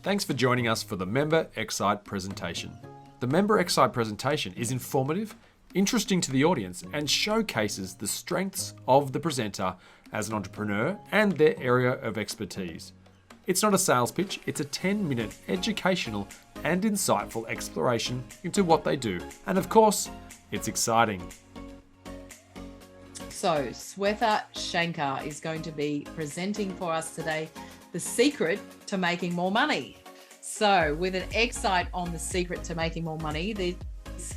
Thanks for joining us for the Member xCite presentation. The Member xCite presentation is informative, interesting to the audience, and showcases the strengths of the presenter as an entrepreneur and their area of expertise. It's not a sales pitch, it's a 10-minute educational and insightful exploration into what they do. And of course, it's exciting. So Shwetha Shankar is going to be presenting for us today the secret to making more money. So with an xCite on the secret to making more money, this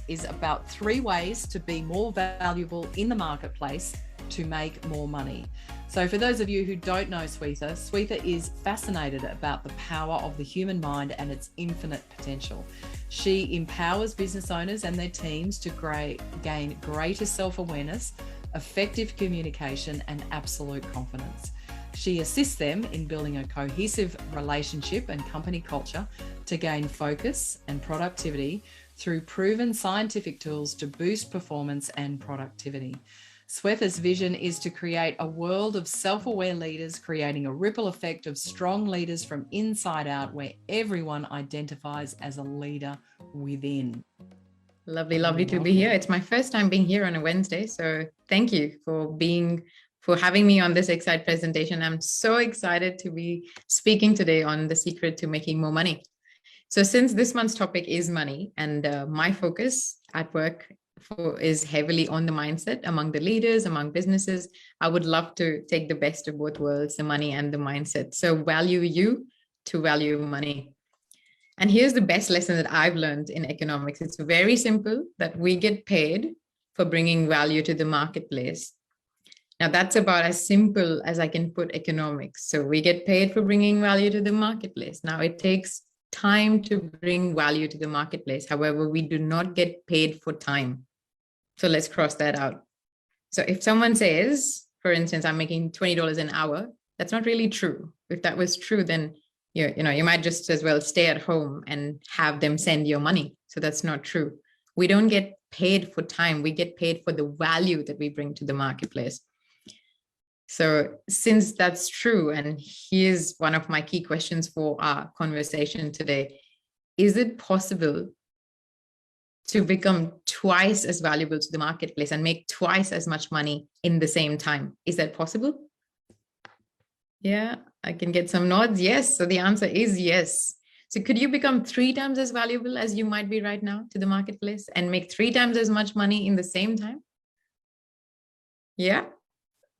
is about 3 ways to be more valuable in the marketplace to make more money. So for those of you who don't know Shwetha is fascinated about the power of the human mind and its infinite potential. She empowers business owners and their teams to gain greater self-awareness, effective communication, and absolute confidence. She assists them in building a cohesive relationship and company culture to gain focus and productivity through proven scientific tools to boost performance and productivity. Shwetha's vision is to create a world of self-aware leaders, creating a ripple effect of strong leaders from inside out, where everyone identifies as a leader within. Lovely to be here. It's my first time being here on a Wednesday, so thank you for having me on this xCite presentation. I'm so excited to be speaking today on the secret to making more money. So since this month's topic is money, and my focus at work is heavily on the mindset among the leaders, among businesses, I would love to take the best of both worlds, the money and the mindset. So value you to value money. And here's the best lesson that I've learned in economics. It's very simple, that we get paid for bringing value to the marketplace. Now that's about as simple as I can put economics. So we get paid for bringing value to the marketplace. Now it takes time to bring value to the marketplace. However, we do not get paid for time. So let's cross that out. So if someone says, for instance, I'm making $20 an hour, that's not really true. If that was true, then you might just as well stay at home and have them send your money. So that's not true. We don't get paid for time. We get paid for the value that we bring to the marketplace. So since that's true, and here's one of my key questions for our conversation today, is it possible to become twice as valuable to the marketplace and make twice as much money in the same time? Is that possible? Yeah, I can get some nods. Yes. So the answer is yes. So could you become 3 times as valuable as you might be right now to the marketplace and make 3 times as much money in the same time? Yeah.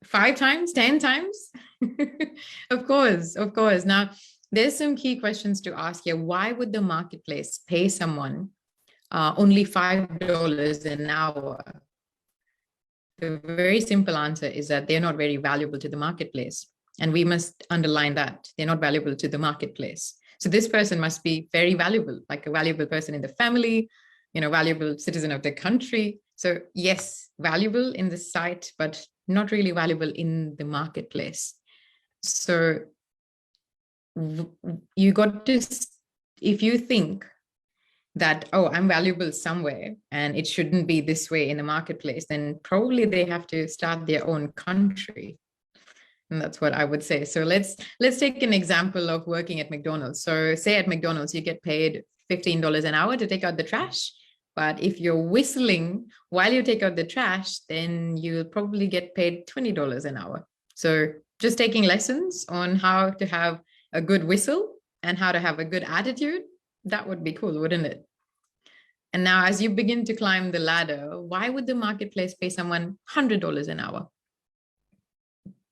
5 times, 10 times? Of course. Now, there's some key questions to ask here. Why would the marketplace pay someone only $5 an hour? The very simple answer is that they're not very valuable to the marketplace. And we must underline that. They're not valuable to the marketplace. So this person must be very valuable, like a valuable person in the family, valuable citizen of the country. So yes, valuable in the site, but not really valuable in the marketplace. So you got to, if you think that, oh, I'm valuable somewhere and it shouldn't be this way in the marketplace, then probably they have to start their own country. And that's what I would say. So let's take an example of working at McDonald's. So say at McDonald's, you get paid $15 an hour to take out the trash. But if you're whistling while you take out the trash, then you'll probably get paid $20 an hour. So just taking lessons on how to have a good whistle and how to have a good attitude, that would be cool, wouldn't it? And now as you begin to climb the ladder, why would the marketplace pay someone $100 an hour?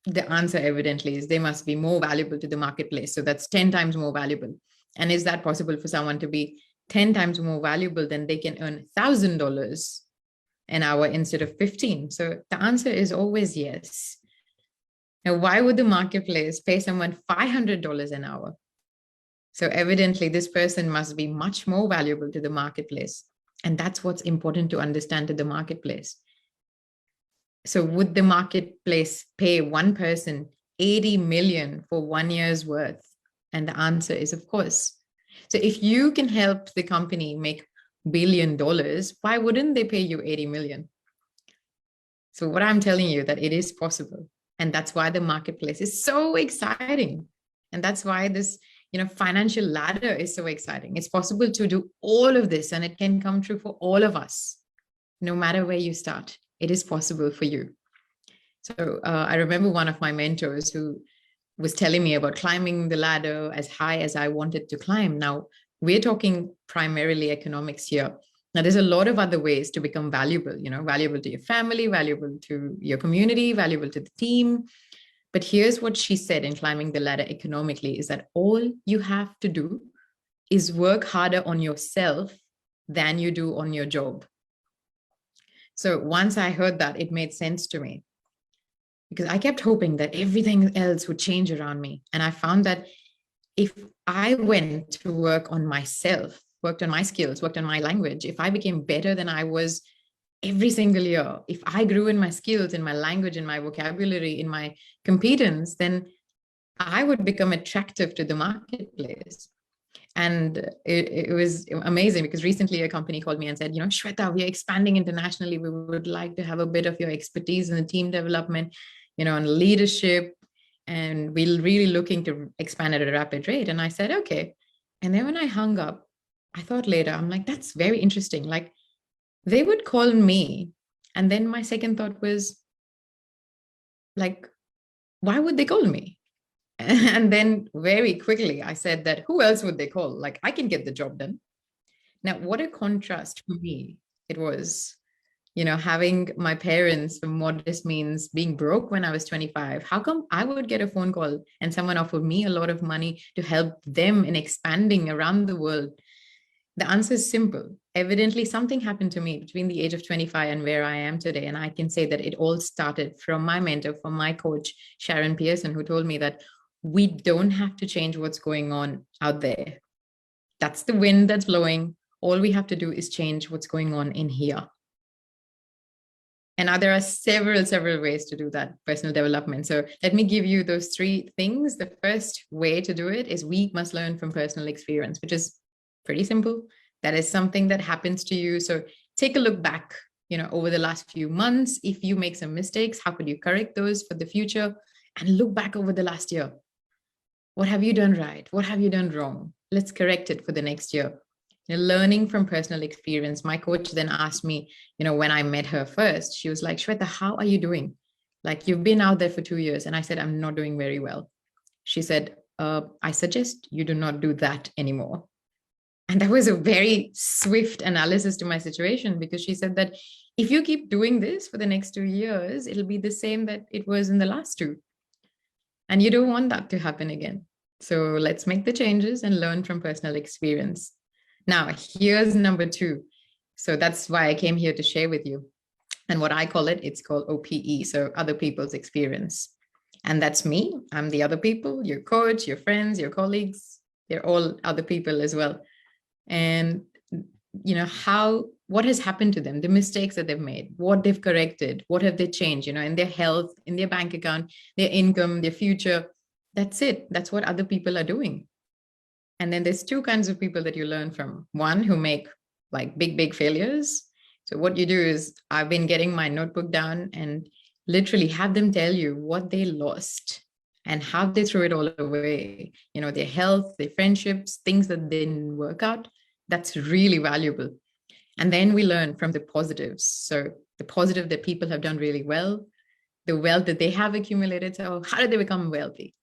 The answer evidently is they must be more valuable to the marketplace. So that's 10 times more valuable. And is that possible for someone to be 10 times more valuable? Then they can earn $1,000 an hour instead of 15. So the answer is always yes. Now, why would the marketplace pay someone $500 an hour? So evidently this person must be much more valuable to the marketplace. And that's what's important to understand to the marketplace. So would the marketplace pay one person 80 million for 1 year's worth? And the answer is, of course. So if you can help the company make $1 billion, why wouldn't they pay you 80 million? So what I'm telling you, that it is possible. And that's why the marketplace is so exciting. And that's why this Financial ladder is so exciting. It's possible to do all of this, and it can come true for all of us. No matter where you start, it is possible for you. So I remember one of my mentors who was telling me about climbing the ladder as high as I wanted to climb. Now, we're talking primarily economics here. Now, there's a lot of other ways to become valuable, valuable to your family, valuable to your community, valuable to the team. But here's what she said in climbing the ladder economically is that all you have to do is work harder on yourself than you do on your job. So once I heard that, it made sense to me, because I kept hoping that everything else would change around me. And I found that if I went to work on myself, worked on my skills, worked on my language, if I became better than I was every single year, if I grew in my skills, in my language, in my vocabulary, in my competence, then I would become attractive to the marketplace. And it was amazing, because recently a company called me and said, Shwetha, we are expanding internationally. We would like to have a bit of your expertise in the team development, on leadership. And we're really looking to expand at a rapid rate. And I said, okay. And then when I hung up, I thought later, I'm like, that's very interesting. Like, they would call me. And then my second thought was, like, why would they call me? And then very quickly, I said that who else would they call? Like, I can get the job done. Now, what a contrast for me it was, having my parents from modest means being broke when I was 25. How come I would get a phone call and someone offered me a lot of money to help them in expanding around the world? The answer is simple. Evidently, something happened to me between the age of 25 and where I am today. And I can say that it all started from my mentor, from my coach, Sharon Pearson, who told me that we don't have to change what's going on out there. That's the wind that's blowing. All we have to do is change what's going on in here. And now there are several ways to do that, personal development. So let me give you those three things. The first way to do it is we must learn from personal experience, which is pretty simple. That is something that happens to you. So take a look back, over the last few months. If you make some mistakes, how could you correct those for the future? And look back over the last year. What have you done right? What have you done wrong? Let's correct it for the next year. Learning from personal experience. My coach then asked me, when I met her first, she was like, Shwetha, how are you doing? Like, you've been out there for 2 years. And I said, I'm not doing very well. She said, I suggest you do not do that anymore. And that was a very swift analysis to my situation, because she said that if you keep doing this for the next 2 years, it'll be the same that it was in the last 2. And you don't want that to happen again. So let's make the changes and learn from personal experience. Now, here's number 2. So that's why I came here to share with you. And what I call it, it's called OPE, so other people's experience. And that's me. I'm the other people, your coach, your friends, your colleagues. They're all other people as well. And, what has happened to them, the mistakes that they've made, what they've corrected, what have they changed, in their health, in their bank account, their income, their future. That's it. That's what other people are doing. And then there's 2 kinds of people that you learn from. One who make like big failures. So what you do is, I've been getting my notebook down and literally have them tell you what they lost and how they threw it all away. Their health, their friendships, things that didn't work out. That's really valuable. And then we learn from the positives. So the positive that people have done really well, the wealth that they have accumulated. So how did they become wealthy?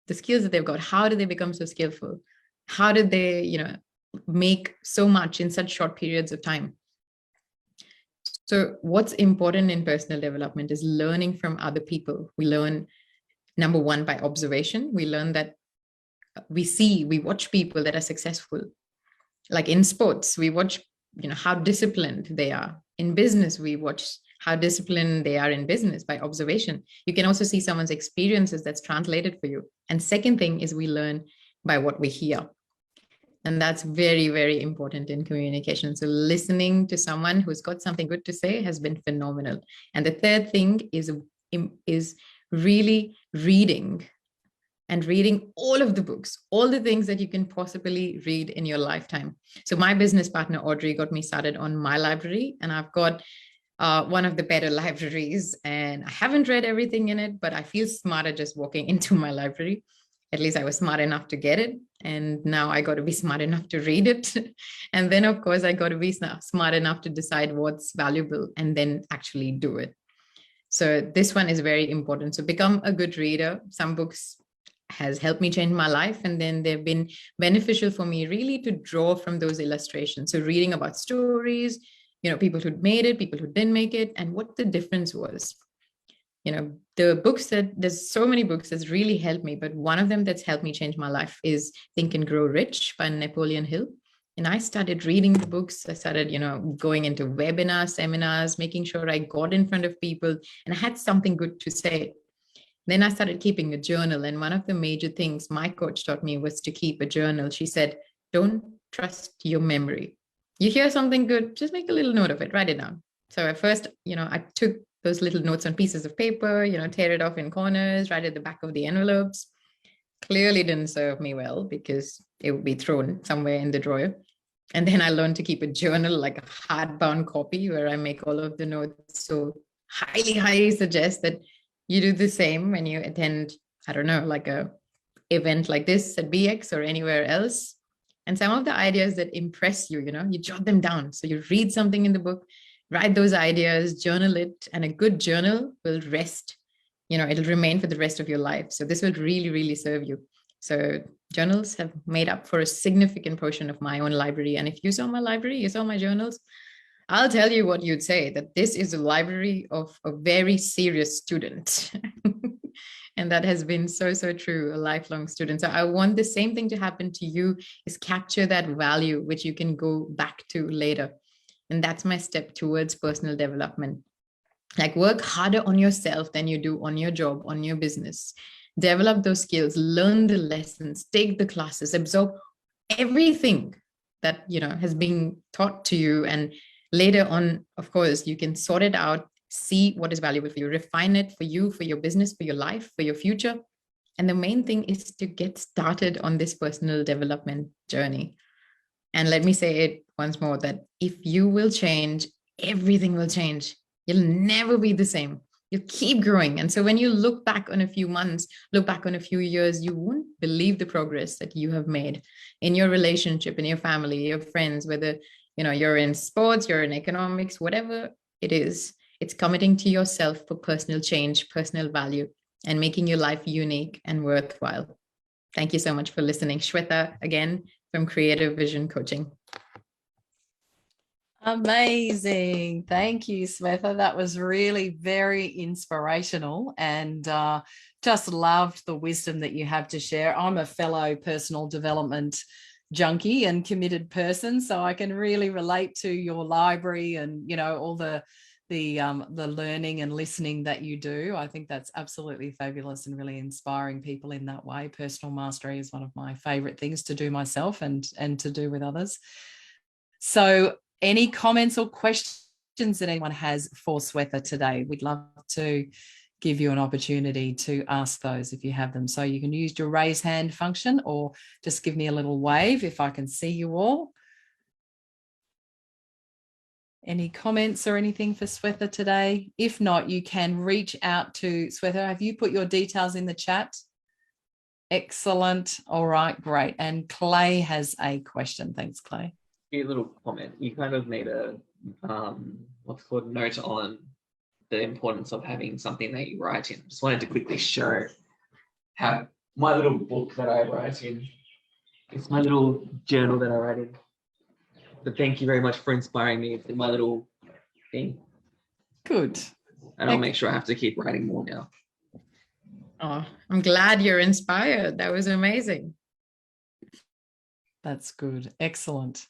The skills that they've got, how did they become so skillful? How did they, make so much in such short periods of time? So what's important in personal development is learning from other people. We learn, number 1, by observation. We learn that we watch people that are successful. Like in sports, we watch, how disciplined they are. In business, we watch how disciplined they are in business by observation. You can also see someone's experiences that's translated for you. And second thing is we learn by what we hear. And that's very, very important in communication. So listening to someone who's got something good to say has been phenomenal. And the third thing is really reading, and reading all of the books, all the things that you can possibly read in your lifetime. So my business partner, Audrey, got me started on my library, and I've got one of the better libraries, and I haven't read everything in it, but I feel smarter just walking into my library. At least I was smart enough to get it. And now I got to be smart enough to read it. And then, of course, I got to be smart enough to decide what's valuable and then actually do it. So this one is very important. So become a good reader. Some books has helped me change my life. And then they've been beneficial for me really to draw from those illustrations. So reading about stories, people who made it, people who didn't make it, and what the difference was. The books there's so many books that's really helped me, but one of them that's helped me change my life is Think and Grow Rich by Napoleon Hill. And I started reading the books. I started, going into webinars, seminars, making sure I got in front of people and I had something good to say. Then I started keeping a journal. And one of the major things my coach taught me was to keep a journal. She said, don't trust your memory. You hear something good, just make a little note of it, write it down. So at first, I took those little notes on pieces of paper, tear it off in corners, write at the back of the envelopes. Clearly didn't serve me well because it would be thrown somewhere in the drawer. And then I learned to keep a journal, like a hardbound copy where I make all of the notes. So highly, highly suggest that you do the same when you attend, I don't know, like a event like this at BX or anywhere else. And some of the ideas that impress you, you jot them down. So you read something in the book, write those ideas, journal it, and a good journal will rest, it'll remain for the rest of your life. So this will really, really serve you. So journals have made up for a significant portion of my own library. And if you saw my library, you saw my journals, I'll tell you what you'd say, that this is a library of a very serious student. And that has been so, so true, a lifelong student. So I want the same thing to happen to you, is capture that value, which you can go back to later. And that's my step towards personal development. Like, work harder on yourself than you do on your job, on your business. Develop those skills, learn the lessons, take the classes, absorb everything that, has been taught to you. And later on, of course, you can sort it out, see what is valuable for you, refine it for you, for your business, for your life, for your future. And the main thing is to get started on this personal development journey. And let me say it once more, that if you will change, everything will change. You'll never be the same. You'll keep growing. And so when you look back on a few months, look back on a few years, you won't believe the progress that you have made in your relationship, in your family, your friends, whether, you're in sports, you're in economics, whatever it is. It's committing to yourself for personal change, personal value, and making your life unique and worthwhile. Thank you so much for listening. Shwetha, again, from Creative Vision Coaching. Amazing. Thank you, Shwetha. That was really very inspirational, and just loved the wisdom that you have to share. I'm a fellow personal development junkie and committed person, so I can really relate to your library and, all the learning and listening that you do. I think that's absolutely fabulous and really inspiring people in that way. Personal mastery is one of my favorite things to do myself and to do with others. So any comments or questions that anyone has for Shwetha today? We'd love to give you an opportunity to ask those if you have them. So you can use your raise hand function or just give me a little wave if I can see you all. Any comments or anything for Shwetha today? If not, you can reach out to Shwetha. Have you put your details in the chat? Excellent. All right, great. And Clay has a question. Thanks, Clay. A little comment. You kind of made a note on the importance of having something that you write in. Just wanted to quickly show how my little book that I write in. It's my little journal that I write in. So thank you very much for inspiring me. It's in my little thing. Good. And I'll make sure I have to keep writing more now. Oh, I'm glad you're inspired. That was amazing. That's good. Excellent.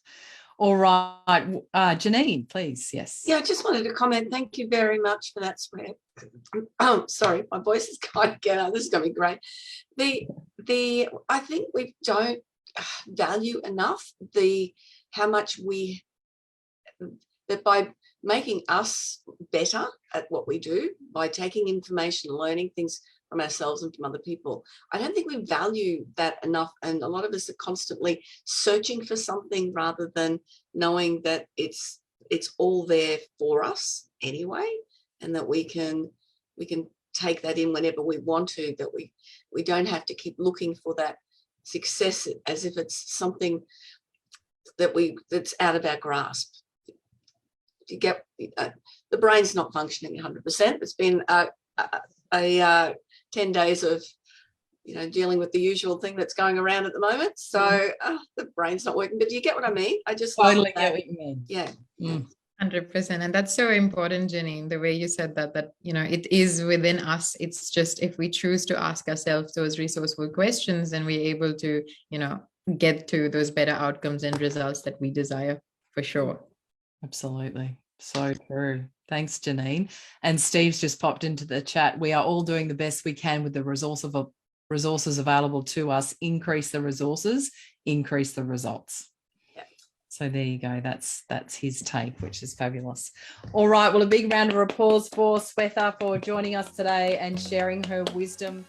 All right. Janine, please. Yes. Yeah, I just wanted to comment. Thank you very much for that, Shwetha. Oh, sorry, my voice is kind of getting out. This is going to be great. I think we don't value enough how much that by making us better at what we do, by taking information, learning things from ourselves and from other people, I don't think we value that enough. And a lot of us are constantly searching for something rather than knowing that it's all there for us anyway, and that we can take that in whenever we want to, that we don't have to keep looking for that success as if it's something that's out of our grasp. If you get the brain's not functioning 100%. It's been a 10 days of dealing with the usual thing that's going around at the moment. So the brain's not working. But do you get what I mean? I just Totally get what you mean. Yeah. 100%. And that's so important, Janine, the way you said that it is within us. It's just if we choose to ask ourselves those resourceful questions, then we're able to, get to those better outcomes and results that we desire, for sure. Absolutely. So true. Thanks, Janine. And Steve's just popped into the chat. We are all doing the best we can with the resources available to us. Increase the resources, increase the results. Yep. So there you go. That's his take, which is fabulous. All right. Well, a big round of applause for Shwetha for joining us today and sharing her wisdom